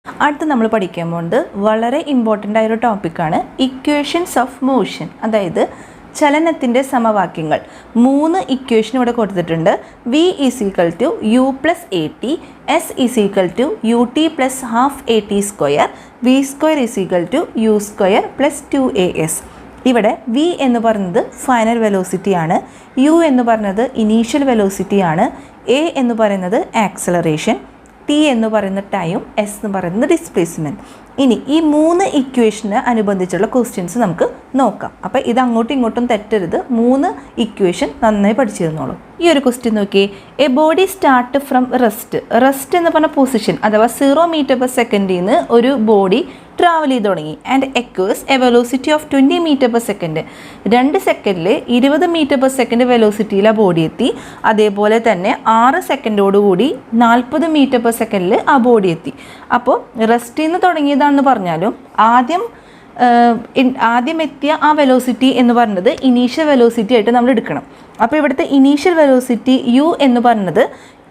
അടുത്ത് നമ്മൾ പഠിക്കാൻ പോകുന്നത് വളരെ ഇമ്പോർട്ടൻ്റ് ആയൊരു ടോപ്പിക്കാണ് ഇക്വേഷൻസ് ഓഫ് മോഷൻ, അതായത് ചലനത്തിൻ്റെ സമവാക്യങ്ങൾ. 3 ഇക്വേഷൻ ഇവിടെ കൊടുത്തിട്ടുണ്ട്. V = u + at, S = ut + ½ at square, v² = u² + 2as. ഇവിടെ V എന്ന് പറയുന്നത് ഫൈനൽ വെലോസിറ്റി ആണ്, U എന്ന് പറയുന്നത് ഇനീഷ്യൽ വെലോസിറ്റി ആണ്, A എന്ന് പറയുന്നത് ആക്സലറേഷൻ, T എന്ന് പറയുന്ന ടൈം, S എന്ന് പറയുന്നത് ഡിസ്പ്ലേസ്മെൻറ്റ്. ഇനി ഈ 3 ഇക്വേഷന് അനുബന്ധിച്ചുള്ള ക്വസ്റ്റ്യൻസ് നമുക്ക് നോക്കാം. അപ്പോൾ ഇത് അങ്ങോട്ടും ഇങ്ങോട്ടും തെറ്റരുത്, 3 ഇക്വേഷൻ നന്നായി പഠിച്ചിരുന്നോളൂ. ഈ ഒരു ക്വസ്റ്റ്യൻ നോക്കിയേ. A body start from rest എന്ന് പറഞ്ഞ പൊസിഷൻ അഥവാ 0 m/s നിന്ന് ഒരു ബോഡി ട്രാവൽ ചെയ്ത് തുടങ്ങി and acquires a velocity of 20 m/s. 2 സെക്കൻഡിൽ 20 m/s വെലോസിറ്റിയിൽ ആ ബോഡി എത്തി. അതേപോലെ തന്നെ 6 സെക്കൻഡോടുകൂടി 40 m/s ആ ബോഡി എത്തി. അപ്പോൾ റെസ്റ്റിൽ നിന്ന് തുടങ്ങിയതാണെന്ന് പറഞ്ഞാലും ആദ്യം എത്തിയ ആ വെലോസിറ്റി എന്ന് പറയുന്നത് ഇനീഷ്യൽ വെലോസിറ്റി ആയിട്ട് നമ്മൾ എടുക്കണം. അപ്പോൾ ഇവിടുത്തെ ഇനീഷ്യൽ വെലോസിറ്റി u എന്ന് പറയുന്നത്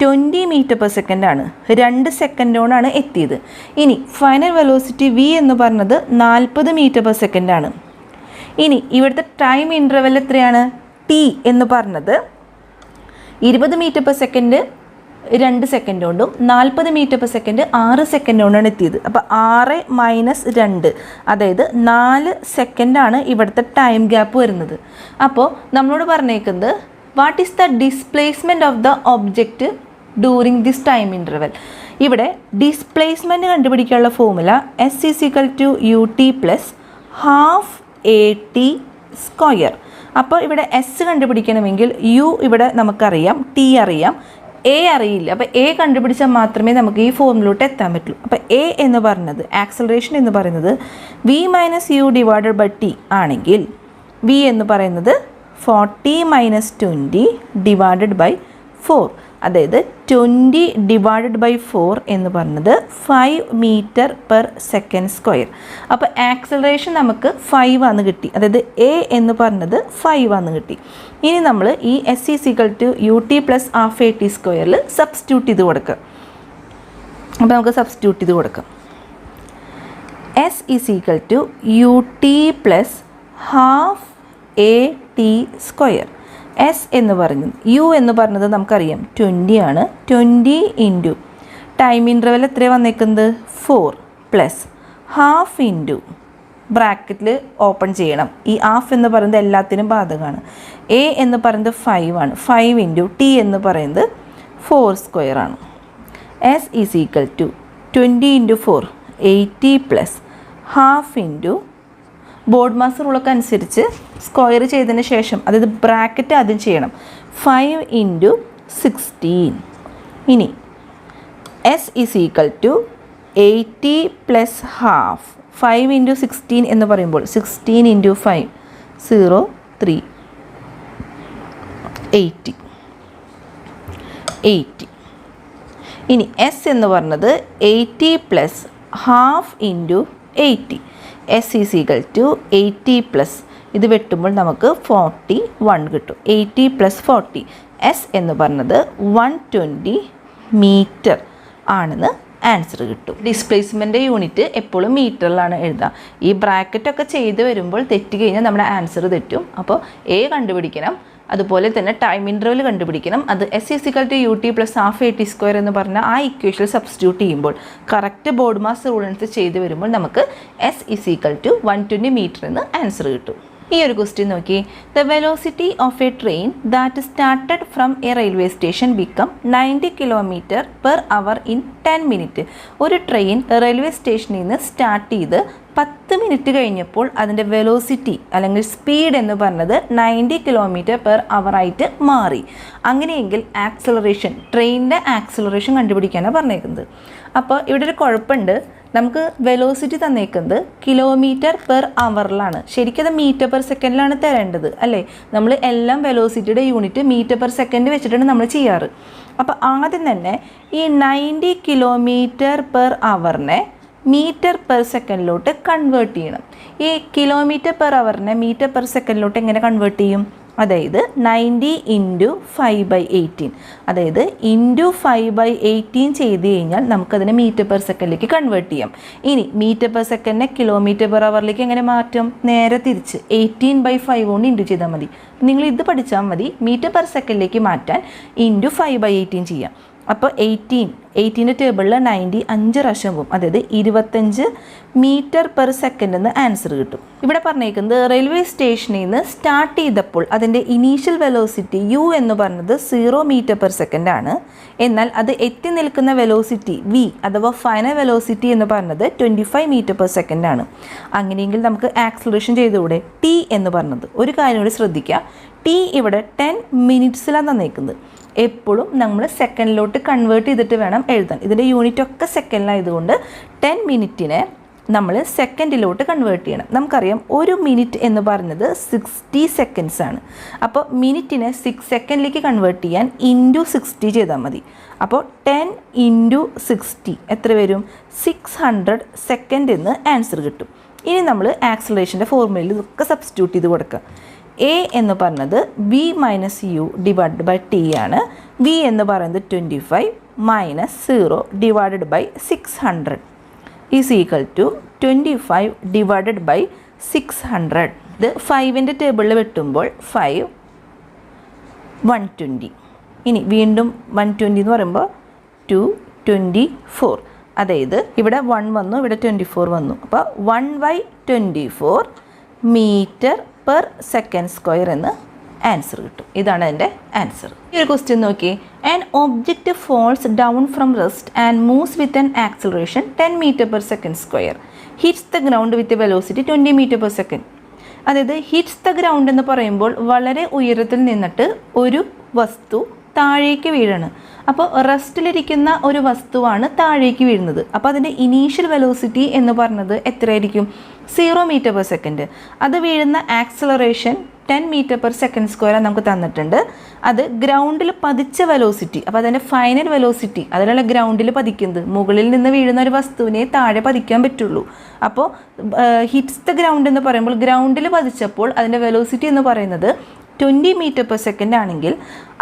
20 m/s ആണ്, 2 സെക്കൻഡോടാണ് എത്തിയത്. ഇനി ഫൈനൽ വെലോസിറ്റി v എന്ന് പറയുന്നത് 40 m/s ആണ്. ഇനി ഇവിടുത്തെ ടൈം ഇൻ്റർവെൽ എത്രയാണ്? t എന്ന് പറഞ്ഞത് 20 m/s 2 സെക്കൻഡ് കൊണ്ടും 40 m/s 6 സെക്കൻഡ് കൊണ്ടാണ് എത്തിയത്. അപ്പോൾ 6 - 2, അതായത് 4 സെക്കൻഡാണ് ഇവിടുത്തെ ടൈം ഗ്യാപ്പ് വരുന്നത്. അപ്പോൾ നമ്മളോട് പറഞ്ഞേക്കുന്നത് what is the displacement of the object during this time interval. ഇവിടെ ഡിസ്പ്ലേസ്മെൻറ്റ് കണ്ടുപിടിക്കാനുള്ള formula S = ut + ½ at square. അപ്പോൾ ഇവിടെ S കണ്ടുപിടിക്കണമെങ്കിൽ u ഇവിടെ നമുക്കറിയാം, t അറിയാം, A അറിയില്ല. അപ്പോൾ A കണ്ടുപിടിച്ചാൽ മാത്രമേ നമുക്ക് ഈ ഫോർമുലോട്ട് എത്താൻ പറ്റുള്ളൂ. അപ്പോൾ A എന്ന് പറയുന്നത് ആക്സലറേഷൻ എന്ന് പറയുന്നത് v - u / t ആണെങ്കിൽ v എന്ന് പറയുന്നത് 40 - 20 / 4, അതായത് 20 / 4 എന്ന് പറയുന്നത് 5 m/s². അപ്പോൾ ആക്സലറേഷൻ നമുക്ക് 5 ആണെന്ന് കിട്ടി, അതായത് A എന്ന് പറയുന്നത് 5 ആണെന്ന് കിട്ടി. ഇനി നമ്മൾ ഈ S = ut + ½ at square substitute ചെയ്ത് കൊടുക്കുക. അപ്പോൾ നമുക്ക് സബ്സ്റ്റിറ്റ്യൂട്ട് ചെയ്ത് കൊടുക്കാം. S = ut + ½ at square. S എന്ന് പറയുന്നത് u എന്ന് പറഞ്ഞത് നമുക്കറിയാം 20 ആണ്. 20 ഇൻറ്റു ടൈം ഇൻ്റർവെൽ എത്രയാണ് വന്നേക്കുന്നത്? 4 + ½ ബ്രാക്കറ്റിൽ ഓപ്പൺ ചെയ്യണം. ഈ ½ എന്ന് പറയുന്നത് എല്ലാത്തിനും ബാധകമാണ്. A എന്ന് പറയുന്നത് 5 ആണ്. 5 ഇൻറ്റു T എന്ന് പറയുന്നത് 4² ആണ്. S = 20 × 4 80 + ½ ഇൻറ്റു ബോർഡ് മാസ് റൂളൊക്കെ അനുസരിച്ച് സ്ക്വയർ ചെയ്തതിന് ശേഷം, അതായത് ബ്രാക്കറ്റ് ആദ്യം ചെയ്യണം, 5 × 16. ഇനി S = 80 + ½ 5 × 16 എന്ന് പറയുമ്പോൾ 16 × 5 0 3 80. ഇനി S എന്ന് പറഞ്ഞത് 80 + ½ × 80. S = 80 + ഇത് വെട്ടുമ്പോൾ നമുക്ക് 41 കിട്ടും. 80 + 40. S എന്ന് പറഞ്ഞത് 120 മീറ്റർ ആണെന്ന് ആൻസർ കിട്ടും. ഡിസ്പ്ലേസ്മെൻ്റ് യൂണിറ്റ് എപ്പോഴും മീറ്ററിലാണ് എഴുതുക. ഈ ബ്രാക്കറ്റൊക്കെ ചെയ്ത് വരുമ്പോൾ തെറ്റി കഴിഞ്ഞാൽ നമ്മുടെ ആൻസർ തെറ്റും. അപ്പോൾ A കണ്ടുപിടിക്കണം, അതുപോലെ തന്നെ ടൈം ഇൻ്റർവെൽ കണ്ടുപിടിക്കണം. അത് S = ut + ½ at square എന്ന് പറഞ്ഞാൽ ആ ഇക്വേഷനിൽ സബ്സ്റ്റിറ്റ്യൂട്ട് ചെയ്യുമ്പോൾ കറക്റ്റ് ബോർഡ് മാസ് റൂൾ അനുസരിച്ച് ചെയ്ത് വരുമ്പോൾ നമുക്ക് S = 120 മീറ്റർ എന്ന് ആൻസർ കിട്ടും. ഈ ഒരു ക്വസ്റ്റ്യൻ നോക്കി. The velocity of A train that started from A railway station become 90 km/h in 10 minute. ഒരു ട്രെയിൻ റെയിൽവേ സ്റ്റേഷനിൽ നിന്ന് സ്റ്റാർട്ട് ചെയ്ത് 10 മിനിറ്റ് കഴിഞ്ഞപ്പോൾ അതിൻ്റെ വെലോസിറ്റി അല്ലെങ്കിൽ സ്പീഡ് എന്ന് പറഞ്ഞത് 90 km/h ആയിട്ട് മാറി. അങ്ങനെയെങ്കിൽ ആക്സലറേഷൻ, ട്രെയിനിൻ്റെ ആക്സലറേഷൻ കണ്ടുപിടിക്കാനാണ് പറഞ്ഞേക്കുന്നത്. അപ്പോൾ ഇവിടെ ഒരു കുഴപ്പമുണ്ട്. നമുക്ക് വെലോസിറ്റി തന്നേക്കുന്നത് km/h. ശരിക്കും അത് m/s തരേണ്ടത് അല്ലേ? നമ്മൾ എല്ലാം വെലോസിറ്റിയുടെ യൂണിറ്റ് m/s വെച്ചിട്ടാണ് നമ്മൾ ചെയ്യാറ്. അപ്പോൾ ആദ്യം തന്നെ ഈ 90 km/h m/s കൺവേർട്ട് ചെയ്യണം. ഈ km/h m/s എങ്ങനെ കൺവേർട്ട് ചെയ്യും? അതായത് 90 ഇൻറ്റു 5/18, അതായത് ഇൻറ്റു 5/18 ചെയ്ത് കഴിഞ്ഞാൽ നമുക്കതിനെ മീറ്റർ പെർ സെക്കൻഡിലേക്ക് കൺവേർട്ട് ചെയ്യാം. ഇനി മീറ്റർ പെർ സെക്കൻഡിനെ കിലോമീറ്റർ പെർ അവറിലേക്ക് എങ്ങനെ മാറ്റും? നേരെ തിരിച്ച് 18/5 കൊണ്ട് ഇൻറ്റു ചെയ്താൽ മതി. നിങ്ങൾ ഇത് പഠിച്ചാൽ മതി. മീറ്റർ പെർ സെക്കൻഡിലേക്ക് മാറ്റാൻ ഇൻറ്റു 5/18 ചെയ്യാം. അപ്പോൾ 18 ടേബിളിൽ 90 5 പ്രാവശ്യം പോകും, അതായത് 25 മീറ്റർ പെർ സെക്കൻഡ് എന്ന് ആൻസർ കിട്ടും. ഇവിടെ പറഞ്ഞേക്കുന്നത് റെയിൽവേ സ്റ്റേഷനിൽ നിന്ന് സ്റ്റാർട്ട് ചെയ്തപ്പോൾ അതിൻ്റെ ഇനീഷ്യൽ വെലോസിറ്റി u എന്ന് പറഞ്ഞത് 0 മീറ്റർ പെർ സെക്കൻഡ് ആണ്. എന്നാൽ അത് എത്തി നിൽക്കുന്ന വെലോസിറ്റി v അഥവാ ഫൈനൽ വെലോസിറ്റി എന്ന് പറഞ്ഞത് 25 മീറ്റർ പെർ സെക്കൻഡ് ആണ്. അങ്ങനെയെങ്കിൽ നമുക്ക് ആക്സിലറേഷൻ ചെയ്തുകൂടെ? t എന്ന് പറഞ്ഞത്. ഒരു കാര്യം കൂടി ശ്രദ്ധിക്കുക, t ഇവിടെ 10 മിനിറ്റ്സിലാണ് തന്നേക്കുന്നത്. എപ്പോഴും നമ്മൾ സെക്കൻഡിലോട്ട് കൺവേർട്ട് ചെയ്തിട്ട് വേണം എഴുതാൻ. ഇതിൻ്റെ യൂണിറ്റ് ഒക്കെ സെക്കൻഡിലായതുകൊണ്ട് 10 മിനിറ്റിനെ നമ്മൾ സെക്കൻഡിലോട്ട് കൺവേർട്ട് ചെയ്യണം. നമുക്കറിയാം 1 മിനിറ്റ് എന്ന് പറയുന്നത് 60 സെക്കൻഡ്സ് ആണ്. അപ്പോൾ മിനിറ്റിനെ 6 സെക്കൻഡിലേക്ക് കൺവേർട്ട് ചെയ്യാൻ ഇൻറ്റു 60 ചെയ്താൽ മതി. അപ്പോൾ 10 ഇൻറ്റു 60 എത്ര വരും? 600 സെക്കൻഡ് എന്ന് ആൻസർ കിട്ടും. ഇനി നമ്മൾ ആക്സിലറേഷൻ്റെ ഫോർമുലയിൽ ഇതൊക്കെ സബ്സ്റ്റിറ്റ്യൂട്ട് ചെയ്ത് കൊടുക്കുക. എ എന്ന് പറഞ്ഞത് v minus u divide by t ആണ്. v എന്ന് പറയുന്നത് 25 minus 0 divided by 600 is equal to 25 divided by 600. ഇത് 5ൻ്റെ ടേബിളിൽ വെട്ടുമ്പോൾ 5 120. ഇനി വീണ്ടും 120 എന്ന് പറയുമ്പോൾ 224, അതായത് ഇവിടെ 1 വന്നു, ഇവിടെ 24 വന്നു. അപ്പോൾ 1/24 മീറ്റർ പെർ സെക്കൻഡ് സ്ക്വയർ എന്ന് ആൻസർ കിട്ടും. ഇതാണ് അതിൻ്റെ ആൻസർ. ഈ ഒരു ക്വസ്റ്റ്യൻ നോക്കി. An object falls down from rest and moves with an acceleration 10 metre per second square, hits the ground with a velocity 20 metre per second. അതായത് hits the ground എന്ന് പറയുമ്പോൾ വളരെ ഉയരത്തിൽ നിന്നിട്ട് ഒരു വസ്തു താഴേക്ക് വീഴാണ്. അപ്പോൾ റെസ്റ്റിലിരിക്കുന്ന ഒരു വസ്തുവാണ് താഴേക്ക് വീഴുന്നത്. അപ്പോൾ അതിൻ്റെ ഇനീഷ്യൽ വെലോസിറ്റി എന്ന് പറഞ്ഞത് എത്രയായിരിക്കും? 0 മീറ്റർ പെർ സെക്കൻഡ്. അത് വീഴുന്ന acceleration 10 metre per second square നമുക്ക് തന്നിട്ടുണ്ട്. അത് ഗ്രൗണ്ടിൽ പതിച്ച വെലോസിറ്റി, അപ്പോൾ അതിൻ്റെ ഫൈനൽ വെലോസിറ്റി അതിനുള്ള ഗ്രൗണ്ടിൽ പതിക്കുന്നത്. മുകളിൽ നിന്ന് വീഴുന്ന ഒരു വസ്തുവിനെ താഴെ പതിക്കാൻ പറ്റുള്ളൂ. അപ്പോൾ ഹിറ്റ്സ് ദ ഗ്രൗണ്ട് എന്ന് പറയുമ്പോൾ ഗ്രൗണ്ടിൽ പതിച്ചപ്പോൾ അതിൻ്റെ വെലോസിറ്റി എന്ന് പറയുന്നത് 20 മീറ്റർ പെർ സെക്കൻഡ് ആണെങ്കിൽ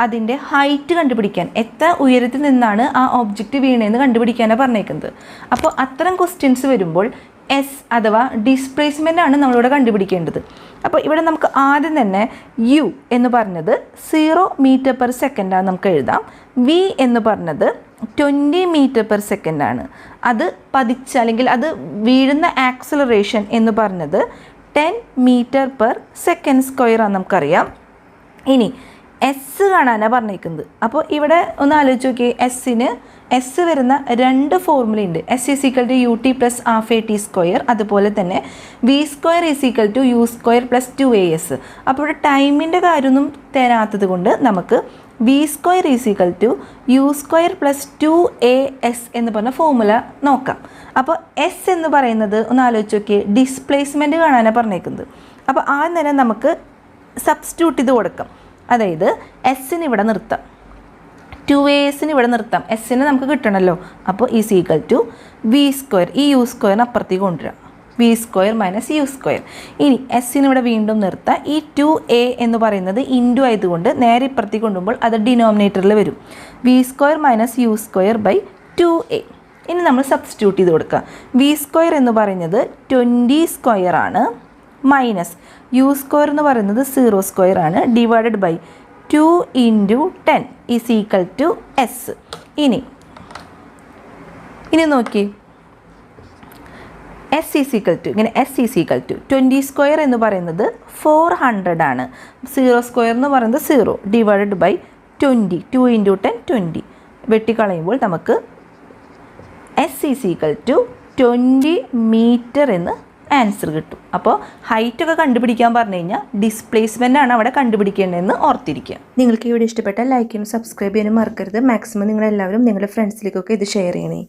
അതിൻ്റെ ഹൈറ്റ് കണ്ടുപിടിക്കാൻ, എത്ര ഉയരത്തിൽ നിന്നാണ് ആ ഒബ്ജക്റ്റ് വീണതെന്ന് കണ്ടുപിടിക്കാനാണ് പറഞ്ഞേക്കുന്നത്. അപ്പോൾ അത്തരം ക്വസ്റ്റ്യൻസ് വരുമ്പോൾ എസ് അഥവാ ഡിസ്പ്ലേസ്മെൻ്റ് ആണ് നമ്മളിവിടെ കണ്ടുപിടിക്കേണ്ടത്. അപ്പോൾ ഇവിടെ നമുക്ക് ആദ്യം തന്നെ യു എന്ന് പറഞ്ഞത് 0 മീറ്റർ പെർ സെക്കൻഡാണ് നമുക്ക് എഴുതാം. വി എന്ന് പറഞ്ഞത് 20 മീറ്റർ പെർ സെക്കൻഡാണ്. അത് പതിച്ച അല്ലെങ്കിൽ അത് വീഴുന്ന ആക്സിലറേഷൻ എന്ന് പറഞ്ഞത് 10 മീറ്റർ പെർ സെക്കൻഡ് സ്ക്വയറാണ് നമുക്കറിയാം. ഇനി എസ് കാണാനാണ് പറഞ്ഞേക്കുന്നത്. അപ്പോൾ ഇവിടെ ഒന്ന് ആലോചിച്ച് നോക്കിയേ, എസ് വരുന്ന 2 ഫോർമുലയുണ്ട്. S is equal to u t plus half a t square, അതുപോലെ തന്നെ v square is equal to u square plus 2as. അപ്പോൾ ഇവിടെ ടൈമിൻ്റെ കാര്യമൊന്നും തരാത്തത് കൊണ്ട് നമുക്ക് v square is equal to u square plus 2as എന്ന് പറഞ്ഞ ഫോർമുല നോക്കാം. അപ്പോൾ എസ് എന്ന് പറയുന്നത് ഒന്ന് ആലോചിച്ച് നോക്കിയേ, ഡിസ്പ്ലേസ്മെൻറ്റ് കാണാനാണ് പറഞ്ഞേക്കുന്നത്. അപ്പോൾ ആ നേരം നമുക്ക് സബ്സ്റ്റിറ്റ്യൂട്ട് ചെയ്ത് കൊടുക്കാം. അതായത് എസ്സിന് ഇവിടെ നിർത്താം, 2asന് ഇവിടെ നിർത്താം, എസ്സിന് നമുക്ക് കിട്ടണമല്ലോ. അപ്പോൾ is equal to v square, ഈ യു സ്ക്വയറിന് അപ്പുറത്തേക്ക് കൊണ്ടുവരാം, v square minus u square. ഇനി എസ്സിന് ഇവിടെ വീണ്ടും നിർത്താം. ഈ 2a എന്ന് പറയുന്നത് ഇൻറ്റു ആയതുകൊണ്ട് നേരെ ഇപ്പുറത്തേക്ക് കൊണ്ടുപോകുമ്പോൾ അത് ഡിനോമിനേറ്ററിൽ വരും, v square minus u square by 2a. ഇനി നമ്മൾ സബ്സ്റ്റിറ്റ്യൂട്ട് ചെയ്ത് കൊടുക്കുക. വി സ്ക്വയർ എന്ന് പറയുന്നത് 20 സ്ക്വയർ ആണ്, മൈനസ് യു സ്ക്വയർ എന്ന് പറയുന്നത് 0 സ്ക്വയർ ആണ്, divided by 2 into 10 is equal to s. ഇനി നോക്കി, എസ് ഈസ് ഈക്വൽ ടു ഇങ്ങനെ, s is equal to 20 square എന്ന് പറയുന്നത് 400 ആണ്, 0 സ്ക്വയർ എന്ന് പറയുന്നത് 0 ഡിവൈഡഡ് ബൈ 20, 2 ഇൻറ്റു 10 20 വെട്ടിക്കളയുമ്പോൾ നമുക്ക് s is equal to 20 metre എന്ന് ആൻസർ കിട്ടും. അപ്പോൾ ഹൈറ്റൊക്കെ കണ്ടുപിടിക്കാൻ പറഞ്ഞു കഴിഞ്ഞാൽ ഡിസ്പ്ലേസ്മെൻ്റ് ആണ് അവിടെ കണ്ടുപിടിക്കേണ്ടതെന്ന് ഓർത്തിരിക്കുക. നിങ്ങൾക്ക് ഈ വീഡിയോ ഇഷ്ടപ്പെട്ടാൽ ലൈക്ക് ചെയ്യാനും സബ്സ്ക്രൈബ് ചെയ്യാനും മറക്കരുത്. മാക്സിമം നിങ്ങളെല്ലാവരും നിങ്ങളുടെ ഫ്രണ്ട്സിലേക്കൊക്കെ ഇത് ഷെയർ ചെയ്യണേ.